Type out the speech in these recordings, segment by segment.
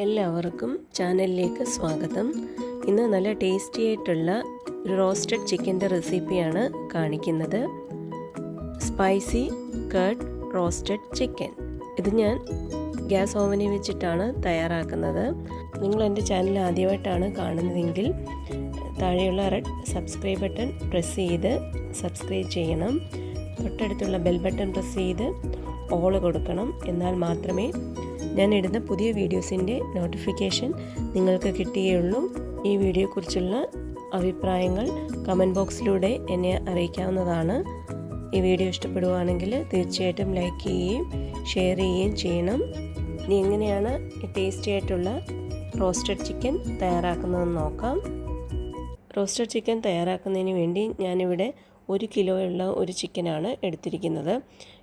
എല്ലാവർക്കും ചാനലിലേക്ക് സ്വാഗതം. ഇന്ന് നല്ല ടേസ്റ്റി ആയിട്ടുള്ള ഒരു റോസ്റ്റഡ് ചിക്കൻ്റെ റെസിപ്പിയാണ് കാണിക്കുന്നത്. Spicy card roasted chicken. ഇത് ഞാൻ ഗ്യാസ് ഓവനിൽ വെച്ചിട്ടാണ് തയ്യാറാക്കുന്നത്. നിങ്ങൾ എൻ്റെ ചാനൽ ആദ്യമായിട്ടാണ് കാണുന്നതെങ്കിൽ താഴെയുള്ള റെഡ് സബ്സ്ക്രൈബ് ബട്ടൺ പ്രസ് ചെയ്ത് സബ്സ്ക്രൈബ് ചെയ്യണം. തൊട്ടടുത്തുള്ള ബെൽ ബട്ടൺ പ്രസ് ചെയ്ത് ഓൾ കൊടുക്കണം. എന്നാൽ മാത്രമേ ഞാനിടുന്ന പുതിയ വീഡിയോസിൻ്റെ നോട്ടിഫിക്കേഷൻ നിങ്ങൾക്ക് കിട്ടുകയുള്ളൂ. ഈ വീഡിയോയെക്കുറിച്ചുള്ള അഭിപ്രായങ്ങൾ കമൻറ്റ് ബോക്സിലൂടെ എന്നെ അറിയിക്കാവുന്നതാണ്. ഈ വീഡിയോ ഇഷ്ടപ്പെടുകയാണെങ്കിൽ തീർച്ചയായിട്ടും ലൈക്ക് ചെയ്യുകയും ഷെയർ ചെയ്യുകയും ചെയ്യണം. ഇനി എങ്ങനെയാണ് ഈ ടേസ്റ്റി ആയിട്ടുള്ള റോസ്റ്റഡ് ചിക്കൻ തയ്യാറാക്കുന്നതെന്ന് നോക്കാം. റോസ്റ്റഡ് ചിക്കൻ തയ്യാറാക്കുന്നതിന് വേണ്ടി ഞാനിവിടെ 1 കിലോയുള്ള ഒരു ചിക്കനാണ് എടുത്തിരിക്കുന്നത്.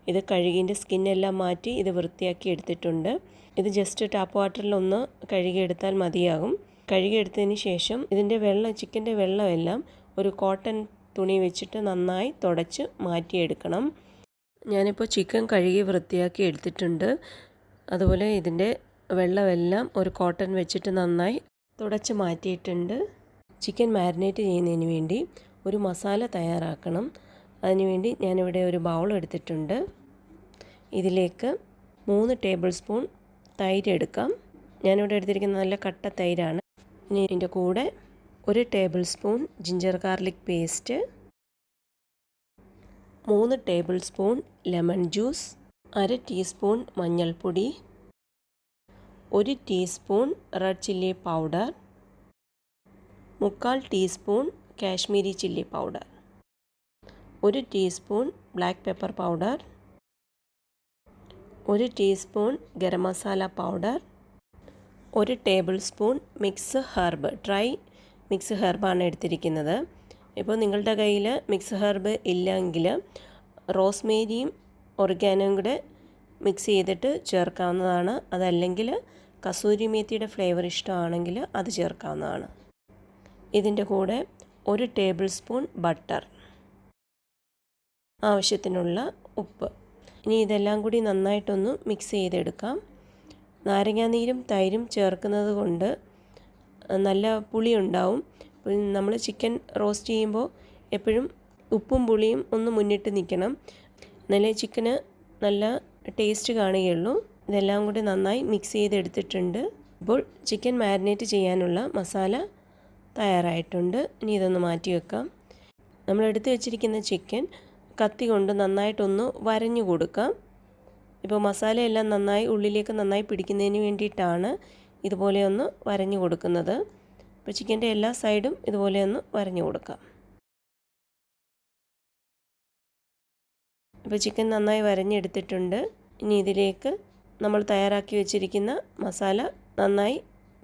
ഇത് കഴുകിൻ്റെ സ്കിന്നെല്ലാം മാറ്റി ഇത് വൃത്തിയാക്കി എടുത്തിട്ടുണ്ട്. ഇത് ജസ്റ്റ് ടാപ്പ് വാട്ടറിലൊന്ന് കഴുകിയെടുത്താൽ മതിയാകും. കഴുകിയെടുത്തതിന് ശേഷം ഇതിൻ്റെ ചിക്കൻ്റെ വെള്ളമെല്ലാം ഒരു കോട്ടൺ തുണി വെച്ചിട്ട് നന്നായി തുടച്ച് മാറ്റിയെടുക്കണം. ഞാനിപ്പോൾ ചിക്കൻ കഴുകി വൃത്തിയാക്കി എടുത്തിട്ടുണ്ട്. അതുപോലെ ഇതിൻ്റെ വെള്ളമെല്ലാം ഒരു കോട്ടൺ വെച്ചിട്ട് നന്നായി തുടച്ച് മാറ്റിയിട്ടുണ്ട്. ചിക്കൻ മാരിനേറ്റ് ചെയ്യുന്നതിന് വേണ്ടി ഒരു മസാല തയ്യാറാക്കണം. അതിനുവേണ്ടി ഞാനിവിടെ ഒരു ബൗൾ എടുത്തിട്ടുണ്ട്. ഇതിലേക്ക് 3 ടേബിൾ സ്പൂൺ തൈര് എടുക്കാം. ഞാനിവിടെ എടുത്തിരിക്കുന്ന നല്ല കട്ട തൈരാണ്. ഇനി ഇതിൻ്റെ കൂടെ 1 tablespoon ginger garlic paste, 3 tablespoon lemon juice, 1/2 teaspoon മഞ്ഞൾപ്പൊടി, 1 teaspoon red chilli powder, 3/4 teaspoon Kashmiri chilli powder, 1 teaspoon black pepper powder, 1 teaspoon garam masala powder, 1 tablespoon mix herb, dry mix ഹെർബാണ് എടുത്തിരിക്കുന്നത്. ഇപ്പോൾ നിങ്ങളുടെ കയ്യിൽ മിക്സ് ഹെർബ് ഇല്ലെങ്കിൽ റോസ്മേരിയും ഒറിഗാനോയും കൂടെ mix ചെയ്തിട്ട് ചേർക്കാവുന്നതാണ്. അതല്ലെങ്കിൽ കസൂരി മേത്തിയുടെ ഫ്ലേവർ ഇഷ്ടമാണെങ്കിൽ അത് ചേർക്കാവുന്നതാണ്. ഇതിൻ്റെ കൂടെ 1 ടേബിൾ സ്പൂൺ ബട്ടർ, ആവശ്യത്തിനുള്ള ഉപ്പ്. ഇനി ഇതെല്ലാം കൂടി നന്നായിട്ടൊന്ന് മിക്സ് ചെയ്തെടുക്കാം. നാരങ്ങാനീരും തൈരും ചേർക്കുന്നത് കൊണ്ട് നല്ല പുളി ഉണ്ടാവും. നമ്മൾ ചിക്കൻ റോസ്റ്റ് ചെയ്യുമ്പോൾ എപ്പോഴും ഉപ്പും പുളിയും ഒന്ന് മുന്നിട്ട് നിൽക്കണം. എന്നാലേ ചിക്കന് നല്ല ടേസ്റ്റ് കാണുകയുള്ളൂ. ഇതെല്ലാം കൂടി നന്നായി മിക്സ് ചെയ്തെടുത്തിട്ടുണ്ട്. ഇപ്പോൾ ചിക്കൻ മാരിനേറ്റ് ചെയ്യാനുള്ള മസാല തയ്യാറായിട്ടുണ്ട്. ഇനി ഇതൊന്ന് മാറ്റി വെക്കാം. നമ്മൾ എടുത്തു വെച്ചിരിക്കുന്ന ചിക്കൻ കത്തി കൊണ്ട് നന്നായിട്ടൊന്ന് വരഞ്ഞു കൊടുക്കാം. ഇപ്പോൾ മസാലയെല്ലാം നന്നായി ഉള്ളിലേക്ക് നന്നായി പിടിക്കുന്നതിന് വേണ്ടിയിട്ടാണ് ഇതുപോലെ ഒന്ന് വരഞ്ഞു കൊടുക്കുന്നത്. ഇപ്പോൾ ചിക്കൻ്റെ എല്ലാ സൈഡും ഇതുപോലെ ഒന്ന് വരഞ്ഞു കൊടുക്കാം. ഇപ്പോൾ ചിക്കൻ നന്നായി വരഞ്ഞെടുത്തിട്ടുണ്ട്. ഇനി ഇതിലേക്ക് നമ്മൾ തയ്യാറാക്കി വെച്ചിരിക്കുന്ന മസാല നന്നായി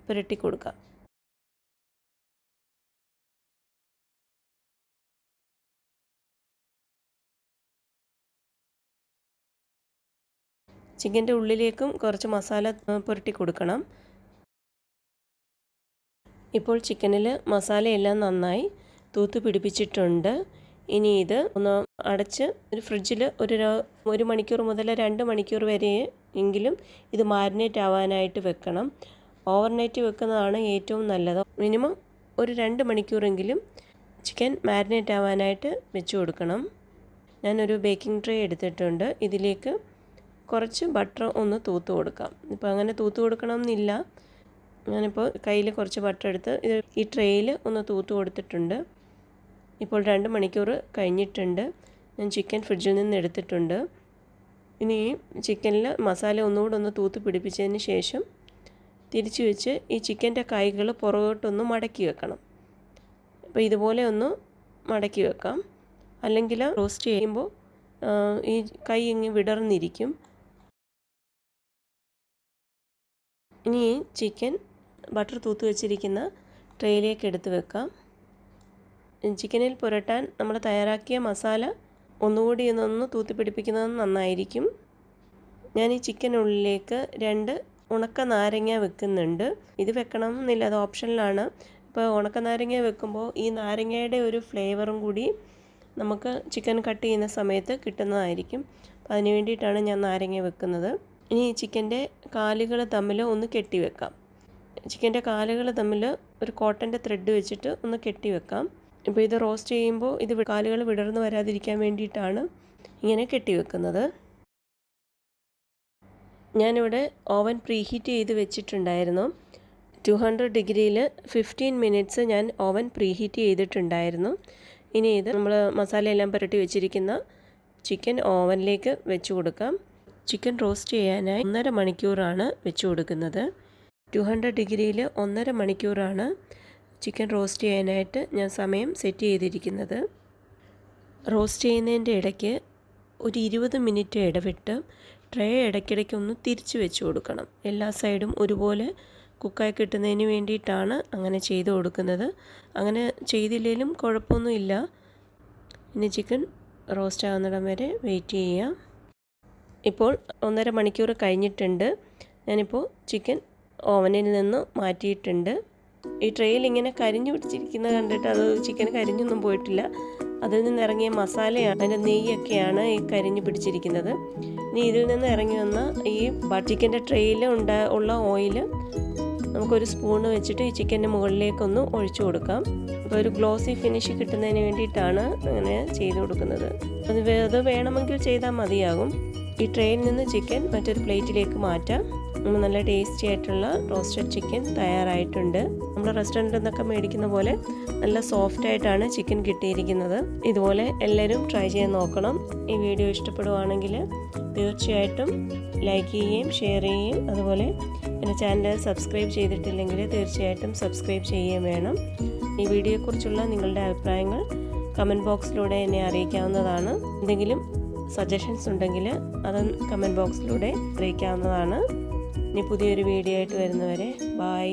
പുരട്ടി കൊടുക്കാം. ചിക്കൻ്റെ ഉള്ളിലേക്കും കുറച്ച് മസാല പുരട്ടി കൊടുക്കണം. ഇപ്പോൾ ചിക്കനിൽ മസാലയെല്ലാം നന്നായി തൂത്ത് പിടിപ്പിച്ചിട്ടുണ്ട്. ഇനി ഇത് ഒന്ന് അടച്ച് ഒരു ഫ്രിഡ്ജിൽ ഒരു മണിക്കൂർ മുതൽ 2 മണിക്കൂർ വരെ എങ്കിലും ഇത് മാരിനേറ്റ് ആവാനായിട്ട് വെക്കണം. ഓവർനൈറ്റ് വെക്കുന്നതാണ് ഏറ്റവും നല്ലത്. മിനിമം ഒരു 2 മണിക്കൂറെങ്കിലും ചിക്കൻ മാരിനേറ്റ് ആവാനായിട്ട് വെച്ച് കൊടുക്കണം. ഞാനൊരു ബേക്കിംഗ് ട്രേ എടുത്തിട്ടുണ്ട്. ഇതിലേക്ക് കുറച്ച് ബട്ടർ ഒന്ന് തൂത്ത് കൊടുക്കാം. ഇപ്പോൾ അങ്ങനെ തൂത്ത് കൊടുക്കണം എന്നില്ല. ഞാനിപ്പോൾ കയ്യിൽ കുറച്ച് ബട്ടർ എടുത്ത് ഈ ട്രേയിൽ ഒന്ന് തൂത്ത് കൊടുത്തിട്ടുണ്ട്. ഇപ്പോൾ 2 മണിക്കൂർ കഴിഞ്ഞിട്ടുണ്ട്. ഞാൻ ചിക്കൻ ഫ്രിഡ്ജിൽ നിന്ന് എടുത്തിട്ടുണ്ട്. ഇനി ചിക്കനിൽ മസാല ഒന്നുകൂടെ ഒന്ന് തൂത്ത് പിടിപ്പിച്ചതിന് ശേഷം തിരിച്ച് വെച്ച് ഈ ചിക്കൻ്റെ കൈകൾ പുറകോട്ടൊന്ന് മടക്കി വെക്കണം. അപ്പോൾ ഇതുപോലെ ഒന്ന് മടക്കി വെക്കാം. അല്ലെങ്കിൽ റോസ്റ്റ് ചെയ്യുമ്പോൾ ഈ കൈ ഇങ്ങ് വിടർന്നിരിക്കും. ഇനി ചിക്കൻ ബട്ടർ തൂത്ത് വെച്ചിരിക്കുന്ന ട്രേയിലേക്ക് എടുത്ത് വെക്കാം. ചിക്കനിൽ പുരട്ടാൻ നമ്മൾ തയ്യാറാക്കിയ മസാല ഒന്നുകൂടി ഒന്ന് തൂത്ത് പിടിപ്പിക്കുന്നത് നന്നായിരിക്കും. ഞാൻ ഈ ചിക്കനുള്ളിലേക്ക് 2 ഉണക്ക നാരങ്ങ വെക്കുന്നുണ്ട്. ഇത് വെക്കണം എന്നില്ല, അത് ഓപ്ഷനിലാണ്. ഇപ്പോൾ ഉണക്ക നാരങ്ങ വെക്കുമ്പോൾ ഈ നാരങ്ങയുടെ ഒരു ഫ്ലേവറും കൂടി നമുക്ക് ചിക്കൻ കട്ട് ചെയ്യുന്ന സമയത്ത് കിട്ടുന്നതായിരിക്കും. അപ്പോൾ അതിന് വേണ്ടിയിട്ടാണ് ഞാൻ നാരങ്ങ വെക്കുന്നത്. ഇനി ചിക്കൻ്റെ കാലുകൾ തമ്മിൽ ഒന്ന് കെട്ടി വെക്കാം. ചിക്കൻ്റെ കാലുകൾ തമ്മിൽ ഒരു കോട്ടൻ്റെ ത്രെഡ് വെച്ചിട്ട് ഒന്ന് കെട്ടി വെക്കാം. ഇപ്പോൾ ഇത് റോസ്റ്റ് ചെയ്യുമ്പോൾ ഇത് കാലുകൾ വിടർന്ന് വരാതിരിക്കാൻ വേണ്ടിയിട്ടാണ് ഇങ്ങനെ കെട്ടി വെക്കുന്നത്. ഞാനിവിടെ ഓവൻ പ്രീഹീറ്റ് ചെയ്ത് വെച്ചിട്ടുണ്ടായിരുന്നു. 200 ഡിഗ്രിയിൽ 15 മിനിറ്റ്സ് ഞാൻ ഓവൻ പ്രീഹീറ്റ് ചെയ്തിട്ടുണ്ടായിരുന്നു. ഇനി ഇത് നമ്മൾ മസാലയെല്ലാം പുരട്ടി വെച്ചിരിക്കുന്ന ചിക്കൻ ഓവനിലേക്ക് വെച്ച് കൊടുക്കാം. ചിക്കൻ റോസ്റ്റ് ചെയ്യാനായി 1.5 മണിക്കൂറാണ് വെച്ച് കൊടുക്കുന്നത്. 200 ഡിഗ്രിയിൽ 1.5 മണിക്കൂറാണ് ചിക്കൻ റോസ്റ്റ് ചെയ്യാനായിട്ട് ഞാൻ സമയം സെറ്റ് ചെയ്തിരിക്കുന്നത്. റോസ്റ്റ് ചെയ്യുന്നതിൻ്റെ ഇടയ്ക്ക് ഒരു 20 മിനിറ്റ് ഇടവിട്ട് ട്രേ ഇടയ്ക്കിടയ്ക്ക് ഒന്ന് തിരിച്ച് വെച്ച് കൊടുക്കണം. എല്ലാ സൈഡും ഒരുപോലെ കുക്കായി കിട്ടുന്നതിന് വേണ്ടിയിട്ടാണ് അങ്ങനെ ചെയ്ത് കൊടുക്കുന്നത്. അങ്ങനെ ചെയ്തില്ലെങ്കിലും കുഴപ്പമൊന്നുമില്ല. ഇനി ചിക്കൻ റോസ്റ്റ് ആകുന്നിടം വരെ വെയിറ്റ് ചെയ്യാം. ഇപ്പോൾ 1.5 മണിക്കൂർ കഴിഞ്ഞിട്ടുണ്ട്. ഞാനിപ്പോൾ ചിക്കൻ ഓവനിൽ നിന്ന് മാറ്റിയിട്ടുണ്ട്. ഈ ട്രെയിൽ ഇങ്ങനെ കരിഞ്ഞു പിടിച്ചിരിക്കുന്നത് കണ്ടിട്ട് അത് ചിക്കൻ കരിഞ്ഞൊന്നും പോയിട്ടില്ല. അതിൽ നിന്ന് ഇറങ്ങിയ മസാലയാണ്, അതിൻ്റെ നെയ്യൊക്കെയാണ് ഈ കരിഞ്ഞു പിടിച്ചിരിക്കുന്നത്. ഇനി ഇതിൽ നിന്ന് ഇറങ്ങി വന്ന ഈ ചിക്കൻ്റെ ട്രെയിൽ ഉള്ള ഓയിൽ നമുക്കൊരു സ്പൂണ് വെച്ചിട്ട് ഈ ചിക്കൻ്റെ മുകളിലേക്കൊന്ന് ഒഴിച്ചു കൊടുക്കാം. അപ്പോൾ ഒരു ഗ്ലോസി ഫിനിഷ് കിട്ടുന്നതിന് വേണ്ടിയിട്ടാണ് അങ്ങനെ ചെയ്ത് കൊടുക്കുന്നത്. അത് വേണമെങ്കിൽ ചെയ്താൽ മതിയാകും. ഈ ട്രെയിൽ നിന്ന് ചിക്കൻ മറ്റൊരു പ്ലേറ്റിലേക്ക് മാറ്റാം. നല്ല ടേസ്റ്റി ആയിട്ടുള്ള റോസ്റ്റഡ് ചിക്കൻ തയ്യാറായിട്ടുണ്ട്. നമ്മൾ റെസ്റ്റോറൻറ്റിൽ നിന്നൊക്കെ മേടിക്കുന്ന പോലെ നല്ല സോഫ്റ്റ് ആയിട്ടാണ് ചിക്കൻ കിട്ടിയിരിക്കുന്നത്. ഇതുപോലെ എല്ലാവരും ട്രൈ ചെയ്ത് നോക്കണം. ഈ വീഡിയോ ഇഷ്ടപ്പെടുവാണെങ്കിൽ തീർച്ചയായിട്ടും ലൈക്ക് ചെയ്യുകയും ഷെയർ ചെയ്യുകയും അതുപോലെ എൻ്റെ ചാനൽ സബ്സ്ക്രൈബ് ചെയ്തിട്ടില്ലെങ്കിൽ തീർച്ചയായിട്ടും സബ്സ്ക്രൈബ് ചെയ്യുകയും വേണം. ഈ വീഡിയോയെക്കുറിച്ചുള്ള നിങ്ങളുടെ അഭിപ്രായങ്ങൾ കമൻറ്റ് ബോക്സിലൂടെ എന്നെ അറിയിക്കാവുന്നതാണ്. എന്തെങ്കിലും സജഷൻസ് ഉണ്ടെങ്കിൽ അത് കമൻറ്റ് ബോക്സിലൂടെ അറിയിക്കാവുന്നതാണ്. ഇനി പുതിയൊരു വീഡിയോ ആയിട്ട് വരുന്നവരെ ബൈ.